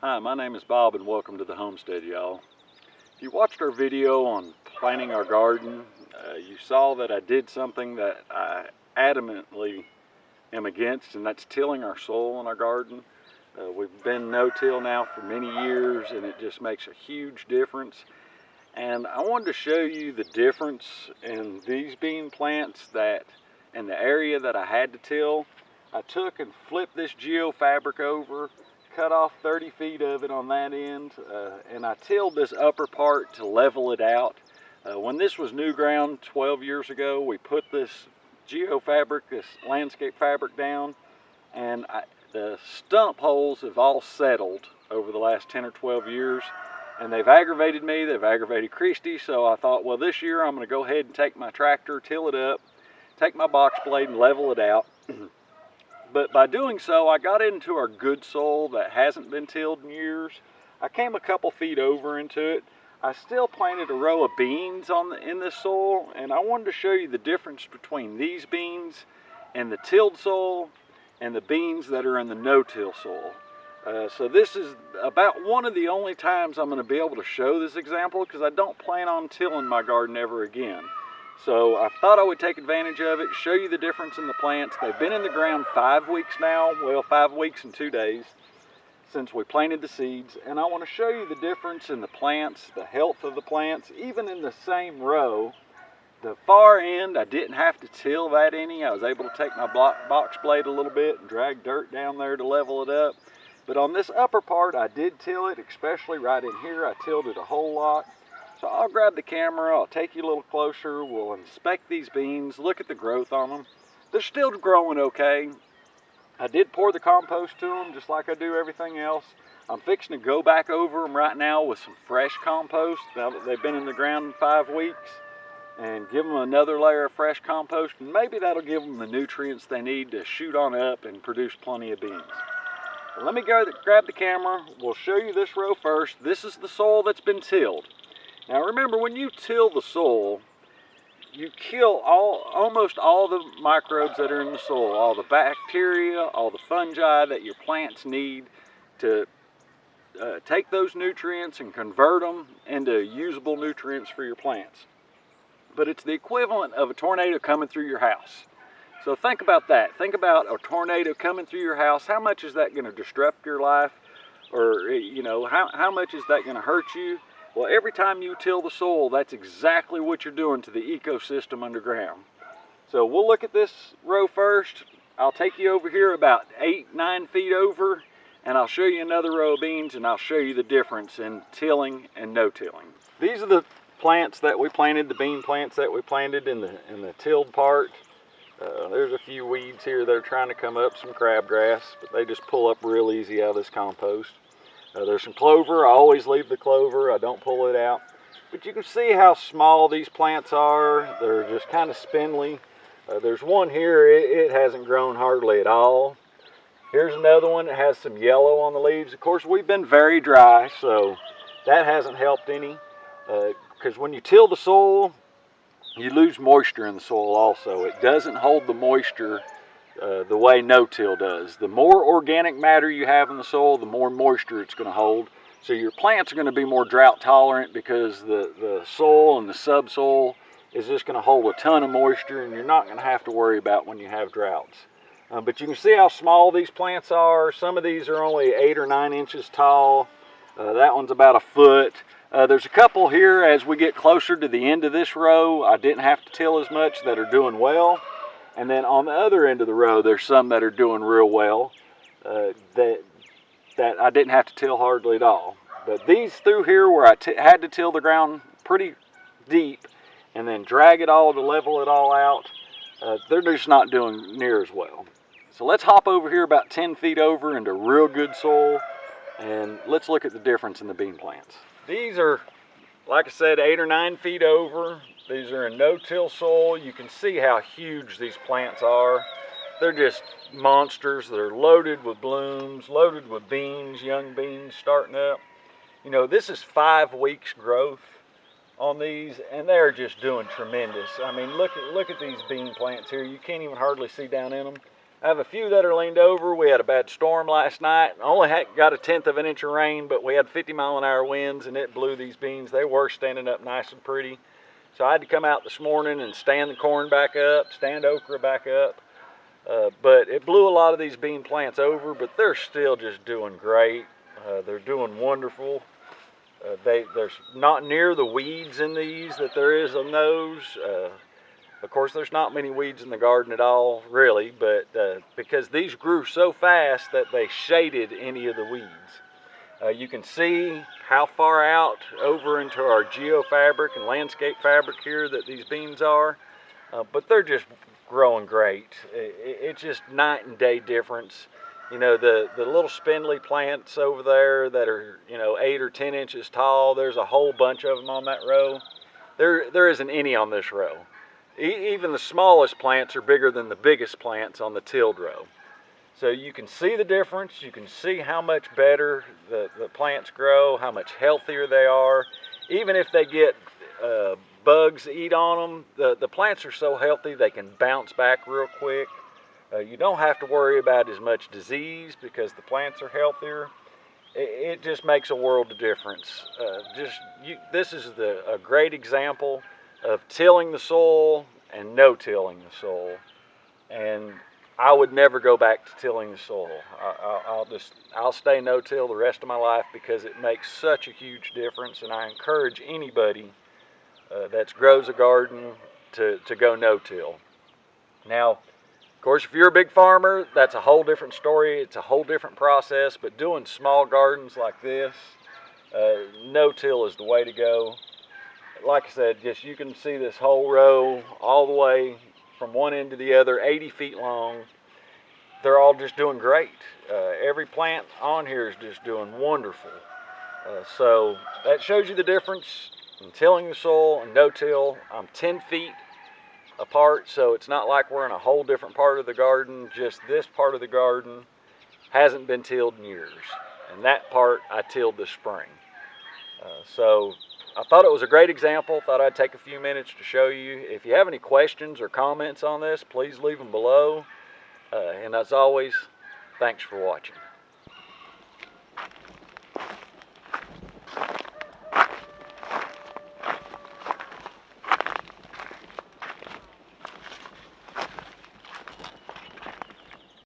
Hi, my name is Bob and welcome to the Homestead, y'all. If you watched our video on planting our garden, you saw that I did something that I adamantly am against, and that's tilling our soil in our garden. We've been no-till now for many years, and it just makes a huge difference. And I wanted to show you the difference in these bean plants in the area that I had to till. I took and flipped this geofabric over, cut off 30 feet of it on that end, and I tilled this upper part to level it out. When this was new ground 12 years ago, we put this geofabric, this landscape fabric down, and the stump holes have all settled over the last 10 or 12 years, and they've aggravated me, they've aggravated Christy, so I thought, well, this year I'm going to go ahead and take my tractor, till it up, take my box blade and level it out. But by doing so, I got into our good soil that hasn't been tilled in years. I came a couple feet over into it. I still planted a row of beans in this soil, and I wanted to show you the difference between these beans and the tilled soil and the beans that are in the no-till soil. So this is about one of the only times I'm going to be able to show this example, because I don't plan on tilling my garden ever again. So I thought I would take advantage of it, show you the difference in the plants. They've been in the ground 5 weeks now, well, 5 weeks and 2 days since we planted the seeds. And I want to show you the difference in the plants, the health of the plants, even in the same row. The far end, I didn't have to till that any. I was able to take my box blade a little bit and drag dirt down there to level it up. But on this upper part, I did till it, especially right in here. I tilled it a whole lot. So I'll grab the camera, I'll take you a little closer, we'll inspect these beans, look at the growth on them. They're still growing okay. I did pour the compost to them just like I do everything else. I'm fixing to go back over them right now with some fresh compost now that they've been in the ground 5 weeks, and give them another layer of fresh compost, and maybe that'll give them the nutrients they need to shoot on up and produce plenty of beans. But let me go grab the camera, we'll show you this row first. This is the soil that's been tilled. Now remember, when you till the soil, you kill almost all the microbes that are in the soil, all the bacteria, all the fungi that your plants need to take those nutrients and convert them into usable nutrients for your plants. But it's the equivalent of a tornado coming through your house. So think about that. Think about a tornado coming through your house. How much is that going to disrupt your life? Or, you know, how much is that going to hurt you? Well, every time you till the soil, that's exactly what you're doing to the ecosystem underground. So we'll look at this row first. I'll take you over here about 8-9 feet over, and I'll show you another row of beans, and I'll show you the difference in tilling and no tilling. These are the plants that we planted, the bean plants that we planted in the tilled part. There's a few weeds here that are trying to come up, some crabgrass, but they just pull up real easy out of this compost. There's some clover. I always leave the clover. I don't pull it out. But you can see how small these plants are. They're just kind of spindly. There's one here, it hasn't grown hardly at all. Here's another one that has some yellow on the leaves. Of course, we've been very dry, so that hasn't helped any. Because when you till the soil, you lose moisture in the soil also. It doesn't hold the moisture the way no-till does. The more organic matter you have in the soil, the more moisture it's going to hold. So your plants are going to be more drought tolerant, because the soil and the subsoil is just going to hold a ton of moisture, and you're not going to have to worry about when you have droughts. But you can see how small these plants are. Some of these are only 8 or 9 inches tall. That one's about a foot. There's a couple here as we get closer to the end of this row I didn't have to till as much that are doing well. And then on the other end of the row, there's some that are doing real well that I didn't have to till hardly at all. But these through here where I had to till the ground pretty deep and then drag it all to level it all out, they're just not doing near as well. So let's hop over here about 10 feet over into real good soil, and let's look at the difference in the bean plants. These are, like I said, 8 or 9 feet over. These are in no-till soil. You can see how huge these plants are. They're just monsters. They're loaded with blooms, loaded with beans, young beans starting up. You know, this is 5 weeks growth on these, and they're just doing tremendous. I mean, look at these bean plants here. You can't even hardly see down in them. I have a few that are leaned over. We had a bad storm last night. Only got a 1/10 of an inch of rain, but we had 50-mile-an-hour winds, and it blew these beans. They were standing up nice and pretty. So I had to come out this morning and stand the corn back up, stand okra back up. But it blew a lot of these bean plants over, but they're still just doing great. They're doing wonderful. There's not near the weeds in these that there is on those. Of course, there's not many weeds in the garden at all, really, but because these grew so fast that they shaded any of the weeds. You can see how far out over into our geofabric and landscape fabric here that these beans are, but they're just growing great. It's just night and day difference. You know, the little spindly plants over there that are, 8 or 10 inches tall, there's a whole bunch of them on that row. There isn't any on this row. Even the smallest plants are bigger than the biggest plants on the tilled row. So you can see the difference. You can see how much better the plants grow, how much healthier they are. Even if they get bugs eat on them, the plants are so healthy they can bounce back real quick. You don't have to worry about as much disease because the plants are healthier. It just makes a world of difference. This is a great example of tilling the soil and no tilling the soil. And I would never go back to tilling the soil. I'll stay no-till the rest of my life because it makes such a huge difference, and I encourage anybody that grows a garden to go no-till. Now, of course, if you're a big farmer, that's a whole different story. It's a whole different process, but doing small gardens like this, no-till is the way to go. Like I said, you can see this whole row all the way from one end to the other, 80 feet long. They're all just doing great. Every plant on here is just doing wonderful. So that shows you the difference in tilling the soil and no-till. I'm 10 feet apart, so it's not like we're in a whole different part of the garden. Just this part of the garden hasn't been tilled in years, and that part I tilled this spring. So I thought it was a great example. Thought I'd take a few minutes to show you. If you have any questions or comments on this, please leave them below. And as always, thanks for watching.